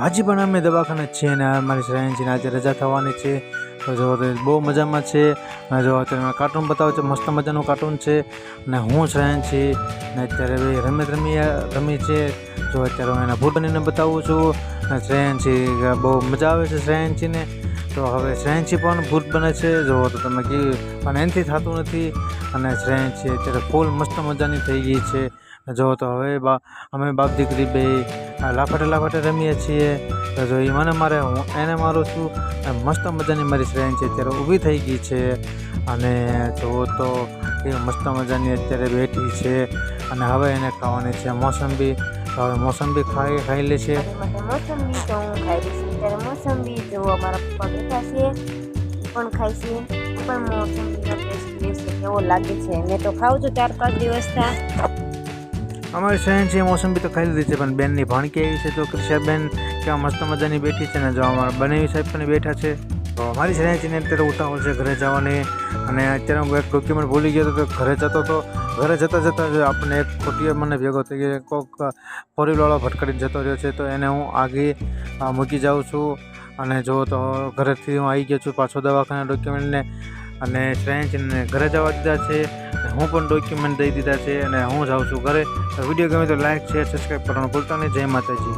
હજી પણ અમે દવાખાને જ છીએ ને મારી શ્રેયાંશીને આજે રજા થવાની છે. તો જો તો બહુ મજામાં છે. અને જો અત્યારે કાર્ટૂન બતાવે છે, મસ્ત મજાનું કાર્ટૂન છે. અને હું શ્રેયાંશી ને અત્યારે રમત રમી છે. જો અત્યારે હું એના ભૂત બનીને બતાવું છું. અને શ્રેયાંશી બહુ મજા આવે છે શ્રેયાંશીને. તો હવે શ્રેયાંશી પણ ભૂત બને છે. જો તો તમે પણ એનાથી થતું નથી. અને શ્રેયાંશી અત્યારે ફૂલ મસ્ત મજાની થઈ ગઈ છે. જો તો હવે અમે બાપ દીકરી બે લાફાટે રમીએ છીએ. તો જો એ મને મારે હું એને મારું છું. મસ્ત મજાની મારી શ્રેયાંશી અત્યારે ઊભી થઈ ગઈ છે. અને જો તો એ મસ્ત મજાની અત્યારે બેઠી છે. અને હવે એને ખાવાની છે મોસંબી. હવે મોસંબી ખાઈ લે છે. મોસંબી તો હું ખાઈ લઈશ ત્યારે મોસંબી. જો અમારા પપ્પા બેઠા છે પણ ખાય છે. પણ મોસંબીનો ટેસ્ટ લેશે કેવો લાગે છે. મેં તો ખાઉં છું 4-5 દિવસથી. અમારી શ્રેયાંશી મોસંબી તો ખાઈ લીધી છે. પણ બેનની ભાણકી એવી છે. તો ક્રિશાબેન કેવા મસ્ત મજાની બેઠી છે. ને જો અમારા બનેવી સાહેબ પણ બેઠા છે. તો અમારી શ્રેયાંશીને અત્યારે ઉતાવળ છે ઘરે જવાની. અને અત્યારે હું એક ડોક્યુમેન્ટ ભૂલી ગયો હતો. તો ઘરે જતો હતો. ઘરે જતાં જ આપણને એક ખોટી મને ભેગો થઈ ગયો. કોઈક ફોરવ્હીલવાળો ભટકાડીને જતો રહ્યો છે. તો એને હું આગે મૂકી જાઉં છું. અને જો તો ઘરેથી હું આવી ગયો છું પાછો દવાખાના ડોક્યુમેન્ટને. અને શ્રેયાંશીને ઘરે જવા દીધા છે. હું પણ ડોક્યુમેન્ટ દઈ દીધા છે. અને હું જાઉં છું ઘરે. વિડીયો ગમે તો લાઈક, શેર, સબસ્ક્રાઈબ કરવાનું ભૂલતા નહીં. જય માતાજી.